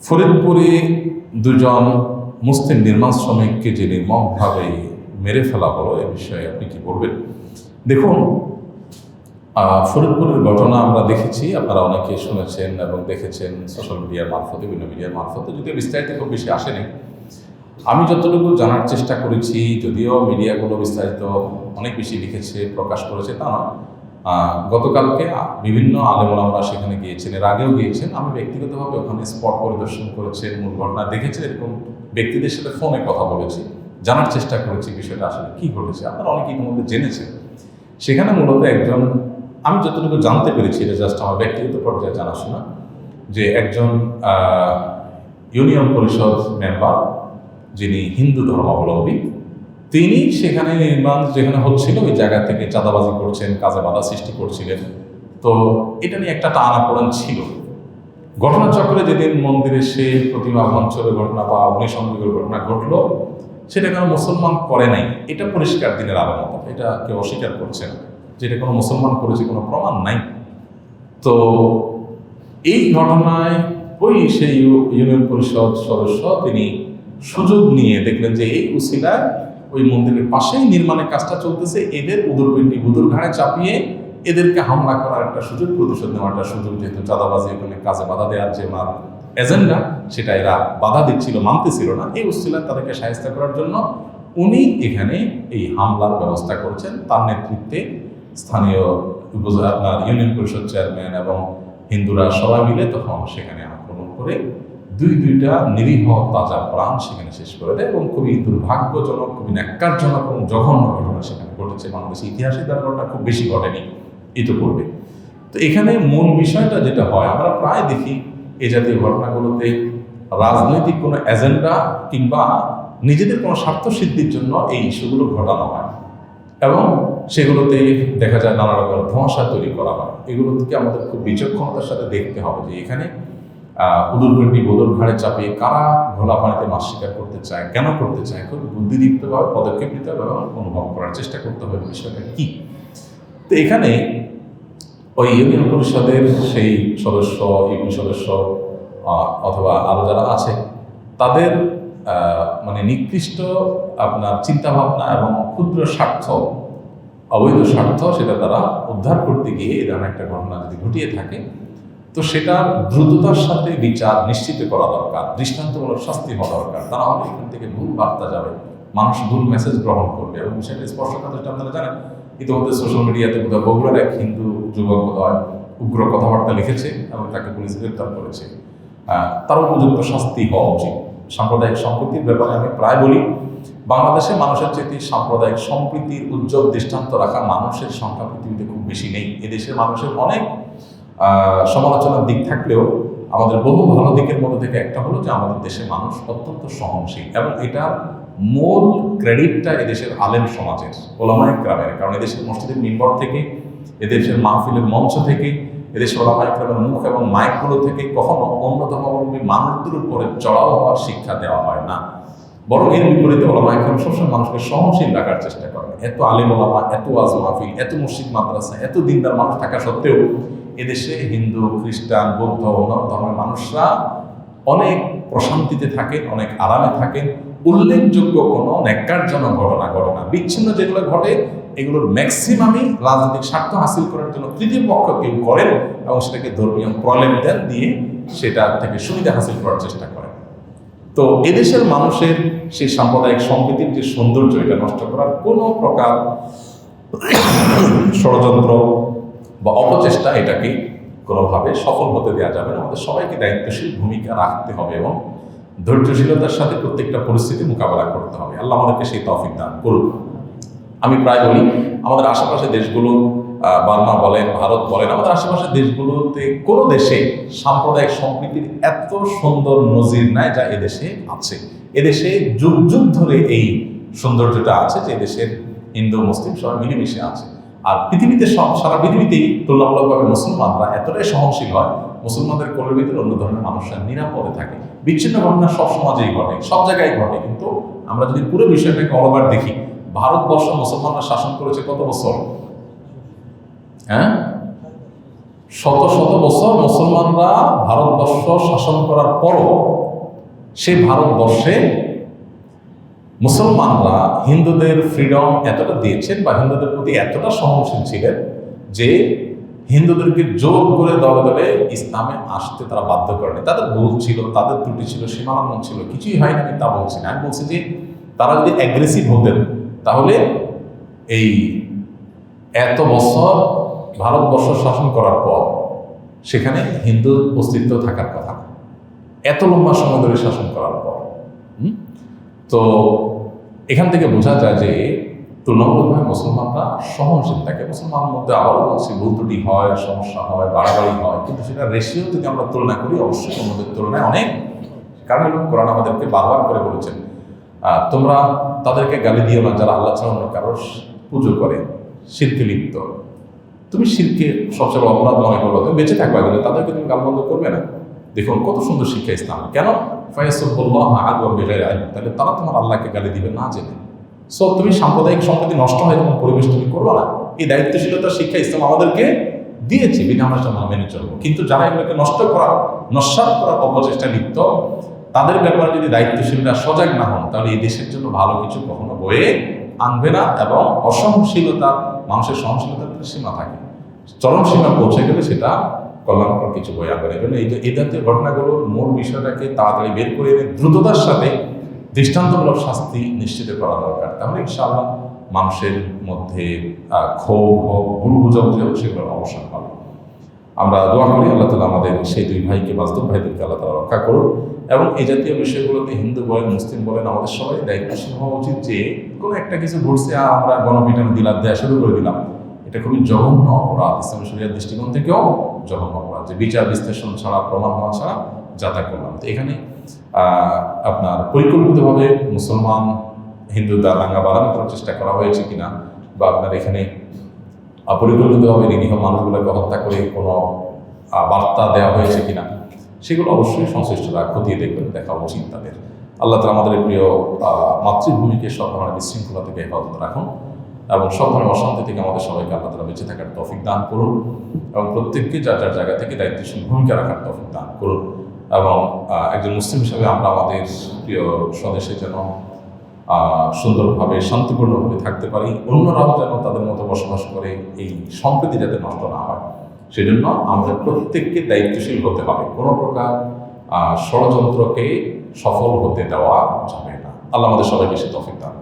ফরিদপুরে দুজন মুসলিম নির্মাণ শ্রমিককে যে নির্মমভাবে মেরে ফেলা হলো এ বিষয়ে আপনি কি বলবেন? দেখুন, ফরিদপুরের ঘটনা আমরা দেখেছি, আপনারা অনেকে শুনেছেন এবং দেখেছেন সোশ্যাল মিডিয়ার মারফতে, বিভিন্ন মিডিয়ার মারফতে, যদিও বিস্তারিত খুব বেশি আসেনি। আমি যতটুকু জানার চেষ্টা করেছি, যদিও মিডিয়াগুলো বিস্তারিত অনেক বেশি লিখেছে, প্রকাশ করেছে, তা না। গতকালকে বিভিন্ন আলেমোলামরা সেখানে গিয়েছেন, এর আগেও গিয়েছেন। আমি ব্যক্তিগতভাবে ওখানে স্পট পরিদর্শন করেছি, মূল ঘটনা দেখেছি, এরকম ব্যক্তিদের সাথে ফোনে কথা বলেছি, জানার চেষ্টা করেছি বিষয়টা আসলে কী ঘটেছে। আপনারা অনেকে ইতিমধ্যে জেনেছেন। সেখানে মূলত একজন, আমি যতটুকু জানতে পেরেছি, এটা জাস্ট আমার ব্যক্তিগত পর্যায়ে জানাশোনা, যে একজন ইউনিয়ন পরিষদ মেম্বার যিনি হিন্দু ধর্মাবলম্বী, তিনি সেখানে নির্মাণ যেখানে হচ্ছিল ওই জায়গা থেকে চাঁদাবাজি করছেন, কাজে বাধা সৃষ্টি করছিলেন। তো এটা নিয়ে একটা টানাপোড়েন ছিল। ঘটনাচক্রে যেদিন মন্দিরে সে প্রতিমা ভাঙচুরের ঘটনা বা অগ্নিসংযোগের ঘটনা ঘটলো, সেটা কোনো মুসলমান করে নাই, এটা পরিষ্কার দিনের আলোর মতো, এটা কেউ অস্বীকার করছে না, যেটা কোনো মুসলমান করেছে, কোনো প্রমাণ নাই। তো এই ঘটনায় ওই সেই ইউনিয়ন পরিষদ সদস্য তিনি সুযোগ নিয়ে দেখলেন যে এই উসিলায় ওই মন্দিরের পাশেই নির্মাণের কাজটা চলতেছে, এদের উদরপিণ্ডি বুদুর ঘাড়ে চাপিয়ে এদেরকে হামলা করার একটা সুযোগ, প্রতিশোধ নেওয়ার একটা সুযোগ, যেহেতু চাঁদাবাজি ওখানে কাজে বাধা দেওয়ার যে ওনার এজেন্ডা, সেটা এরা বাধা দিচ্ছিল, মানতেছিল না। এই উসিলায় তাদেরকে সাহায্য করার জন্য উনি এখানে এই হামলার ব্যবস্থা করেছেন। তার নেতৃত্বে স্থানীয় আপনার ইউনিয়ন পরিষদ চেয়ারম্যান এবং হিন্দুরা সবাই মিলে তখন সেখানে আক্রমণ করে দুইটা নিরীহ তাজা প্রাণ সেখানে শেষ করে দেয় এবং খুবই দুর্ভাগ্যজনক, খুবই ন্যাক্কারজনক এবং জঘন্য ঘটনা সেখানে ঘটেছে। বাংলাদেশের ইতিহাসে তার ঘটনা খুব বেশি ঘটেনি ইতিপূর্বে। তো এখানে মূল বিষয়টা যেটা হয়, আমরা প্রায় দেখি এই জাতীয় ঘটনাগুলোতে রাজনৈতিক কোনো এজেন্ডা কিংবা নিজেদের কোনো স্বার্থ সিদ্ধির জন্য এই ইস্যুগুলো ঘটানো হয় এবং সেগুলোতে দেখা যায় নানা রকম ধোঁয়াশা তৈরি করা হয়। এগুলোকে আমাদের খুব বিচক্ষণতার সাথে দেখতে হবে যে এখানে উদরপিণ্ডি বোদর ঘাড়ে চাপিয়ে কারা ঘোলা পানিতে মাছ শিকার করতে চায়, কেন করতে চায়, খুব বুদ্ধিদীপ্তভাবে পদক্ষেপ নিতে হবে এবং অনুভব করার চেষ্টা করতে হবে বিষয়টা কি। তো এখানে ওই ইউনিয়ন পরিষদের সেই সদস্য, ইউপি সদস্য অথবা আরও যারা আছে, তাদের মানে নিকৃষ্ট আপনার চিন্তাভাবনা এবং ক্ষুদ্র স্বার্থ, অবৈধ স্বার্থ, সেটা তারা উদ্ধার করতে গিয়ে এই ধরনের একটা ঘটনা যদি ঘটিয়ে থাকে, তো সেটা দ্রুততার সাথে বিচার নিশ্চিত করা দরকার, দৃষ্টান্তমূলক শাস্তি হওয়া দরকার। তা না হলে এখান থেকে ভুল বার্তা যাবে, মানুষ ভুল মেসেজ গ্রহণ করবে এবং সেটা স্পষ্ট কথা, যেটা আপনারা জানেন, ইতিমধ্যে সোশ্যাল মিডিয়াতে বোধহয় বগুড়ার এক হিন্দু যুবক বোধহয় উগ্র কথাবার্তা লিখেছে এবং তাকে পুলিশ গ্রেপ্তার করেছে। তার উপযুক্ত শাস্তি হওয়া উচিত। সাম্প্রদায়িক সম্প্রীতির ব্যাপারে আমি প্রায় বলি, বাংলাদেশে মানুষের চেয়ে সাম্প্রদায়িক সম্প্রীতির উজ্জ্বল দৃষ্টান্ত রাখা মানুষের সংখ্যা পৃথিবীতে খুব বেশি নেই। এদেশের মানুষের অনেক সমালোচনার দিক থাকলেও আমাদের বহু ভালো দিকের মধ্যে থেকে একটা হলো যে আমাদের দেশের মানুষ অত্যন্ত সহনশীল এবং এটার মূল ক্রেডিটটা এদেশের আলেম সমাজের, ওলামায়ে কেরামের। কারণ এদেশের মসজিদের মিম্বর থেকে, এদেশের মাহফিলের মঞ্চ থেকে, এদেশের ওলামায়ে কেরামের মুখ এবং মাইকগুলো থেকে কখনো অন্য ধর্মাবলম্বী মানুষদের উপরে চড়াও হওয়ার শিক্ষা দেওয়া হয় না, বরং এর বিপরীতে ওলামায়ে কেরাম সবসময় মানুষকে সহনশীল রাখার চেষ্টা করেন। এত আলেম ওলামা, এত ওয়াজ মাহফিল, এত মসজিদ মাদ্রাসা, এত দিনদার মানুষ থাকা সত্ত্বেও এদেশে হিন্দু, খ্রিস্টান, বৌদ্ধ, অন্যান্য ধর্মের মানুষরা অনেক প্রশান্তিতে থাকেন, অনেক আরামে থাকেন। উল্লেখযোগ্য কোনো ন্যাক্কারজনক ঘটনা ঘটে না। বিচ্ছিন্ন যেগুলো ঘটে এগুলোর ম্যাক্সিমামই রাজনৈতিক স্বার্থ হাসিল করার জন্য তৃতীয় পক্ষ কেউ করেন এবং সেটাকে ধর্মীয় প্রলেপ দেন দিয়ে সেটা থেকে সুবিধা হাসিল করার চেষ্টা করেন। তো এদেশের মানুষের সেই সাম্প্রদায়িক সম্প্রীতির যে সৌন্দর্য, এটা নষ্ট করার কোনো প্রকার ষড়যন্ত্র বা অপচেষ্টা এটাকে কোনোভাবে সফল হতে দেওয়া যাবে না। আমাদের সবাইকে দায়িত্বশীল ভূমিকা রাখতে হবে এবং ধৈর্যশীলতার সাথে প্রত্যেকটা পরিস্থিতি মোকাবেলা করতে হবে। আল্লাহ আমাদেরকে সেই তৌফিক দান করুন। আমি প্রায় বলি, আমাদের আশেপাশে দেশগুলো, বার্মা বলেন, ভারত বলেন, আমাদের আশেপাশের দেশগুলোতে কোনো দেশে সাম্প্রদায়িক সম্প্রীতির এত সুন্দর নজির নাই যা এদেশে আছে। এদেশে যুগ যুগ ধরে এই সৌন্দর্যটা আছে যে এদেশের হিন্দু মুসলিম সবাই মিলেমিশে আছে। আর পৃথিবীতে সারা পৃথিবীতেই তুলনামূলকভাবে মুসলমানরা এতটাই সহনশীল হয়, মুসলমানদের কোলের ভিতরে অন্য ধরনের মানুষরা নিরাপদে থাকে। বিচ্ছিন্ন ঘটনা সব সমাজেই ঘটে, সব জায়গায় ঘটে, কিন্তু আমরা যদি পুরো বিষয়টাকে অলওভার দেখি, ভারতবর্ষ মুসলমানরা শাসন করেছে কত বছর? শত শত বছর মুসলমানরা ভারতবর্ষ শাসন করার পরও সেই ভারতবর্ষে মুসলমানরা হিন্দুদের ফ্রিডম এতটা দিয়েছেন বা হিন্দুদের প্রতি এতটা সহনশীল ছিলেন যে হিন্দুদেরকে জোর করে দলে দলে ইসলামে আসতে তারা বাধ্য করেনি। তাদের ভুল ছিল, তাদের ত্রুটি ছিল, সীমালঙ্ঘন ছিল, কিছুই হয়নি, আমি তা বলছি না। আমি বলছি যে তারা যদি অ্যাগ্রেসিভ হতেন তাহলে এই এত বছর ভারতবর্ষ শাসন করার পর সেখানে হিন্দুর অস্তিত্ব থাকার কথা না, এত লম্বা সময় ধরে শাসন করার পর। তো এখান থেকে বোঝা যায় যে তুলনামূলকভাবে মুসলমানরা সহনশীল থাকে। মুসলমানের মধ্যে আবারও বলছি ভুল ত্রুটি হয়, সমস্যা হয়, বাড়াবাড়ি হয়, কিন্তু সেটা রেশিও যদি আমরা তুলনা করি অবশ্যই অন্যদের তুলনায় অনেক। কারণ কোরআন আমাদেরকে বারবার করে বলেছেন তোমরা তাদেরকে গালি দিও না যারা আল্লাহ ছাড়া অন্য কারোর পুজো করে, শিরকে লিপ্ত। তুমি শিরকে সবচেয়ে বড় অপরাধ মনে করবে, তুমি বেঁচে থাকবে, কিন্তু তাদেরকে তুমি গালমন্দ করবে না। দেখুন কত সুন্দর শিক্ষা ইসলাম। কেন? তাহলে তারা তোমার আল্লাহকে গালি দিবে না জেনে। সো তুমি সাম্প্রদায়িক সম্প্রীতি নষ্ট হয় এরকম পরিবেশ তুমি করবো না। এই দায়িত্বশীলতার শিক্ষা ইসলাম আমাদেরকে দিয়েছে, বিনা আমরা মেনে চলবো। কিন্তু যারা এগুলোকে নষ্ট করা, নস্যাৎ করার অপচেষ্টা লিপ্ত, তাদের ব্যাপারে যদি দায়িত্বশীলরা সজাগ না হন তাহলে এই দেশের জন্য ভালো কিছু কখনো বয়ে আনবে না। এবং অসহনশীলতা, মানুষের সহনশীলতার সীমা থাকে, চরম সীমা পৌঁছে গেলে সেটা কল্যাণকর কিছু বয়ে আনবে না। এই যে এই জাতীয় ঘটনাগুলোর মূল বিষয়টাকে তাড়াতাড়ি বের করে এনে দ্রুততার সাথে দৃষ্টান্তমূলক শাস্তি নিশ্চিত করা দরকার। তাহলে ইনশাআল্লাহ মানুষের মধ্যে ক্ষোভ হোক, ভুল বুঝাবুঝি হোক, সেগুলোর অবসান হবে। আমরা দোয়া করি আল্লাহ তাআলা আমাদের সেই দুই ভাইকে, বাস্তব ভাইদেরকে আল্লাহ তাআলা রক্ষা করুন। এবং এই জাতীয় বিষয়গুলোতে হিন্দু বলেন, মুসলিম বলেন, আমাদের সবাই দায়িত্বশীল হওয়া উচিত যে কোনো একটা কিছু ঘটছে আর আমরা গণপিটন দিলাম দেওয়া শুরু করে দিলাম, এটা খুবই জঘন্য অপরাধ। ইসলামী শরিয়ার দৃষ্টিকোণ থেকেও জঘন্য অপরাধ, যে বিচার বিশ্লেষণ ছাড়া, প্রমাণ হওয়া ছাড়া যাতা করলাম। তো এখানে আপনার পরিকল্পিতভাবে মুসলমান হিন্দু দাঙ্গা বাড়ানো করার চেষ্টা করা হয়েছে কিনা, বা আপনার এখানে পরিকল্পিতভাবে নিরীহ মানুষগুলোকে হত্যা করে কোনো বার্তা দেওয়া হয়েছে কিনা, সেগুলো অবশ্যই সংশ্লিষ্টরা খতিয়ে দেখবেন, দেখা উচিত তাদের। আল্লাহ তাআলা আমাদের প্রিয় মাতৃভূমিকে সব ধরনের বিশৃঙ্খলা থেকে হেফাজত রাখুন এবং সব ধরনের অশান্তি থেকে আমাদের সবাইকে আল্লাহ তাআলা বেঁচে থাকার তৌফিক দান করুন এবং প্রত্যেককে যার যার জায়গা থেকে দায়িত্বশীল ভূমিকা রাখার তৌফিক দান করুন। এবং একজন মুসলিম হিসাবে আমরা আমাদের প্রিয় স্বদেশে যেন সুন্দরভাবে, শান্তিপূর্ণভাবে থাকতে পারি, অন্যরাও যেন তাদের মতো বসবাস করে, এই সম্প্রীতি যাতে নষ্ট না হয়, সেজন্য আমাদের প্রত্যেককে দায়িত্বশীল হতে হবে। কোনো প্রকার ষড়যন্ত্রকে সফল হতে দেওয়া যাবে না। আল্লাহ আমাদের সবাইকে সে তৌফিক দান।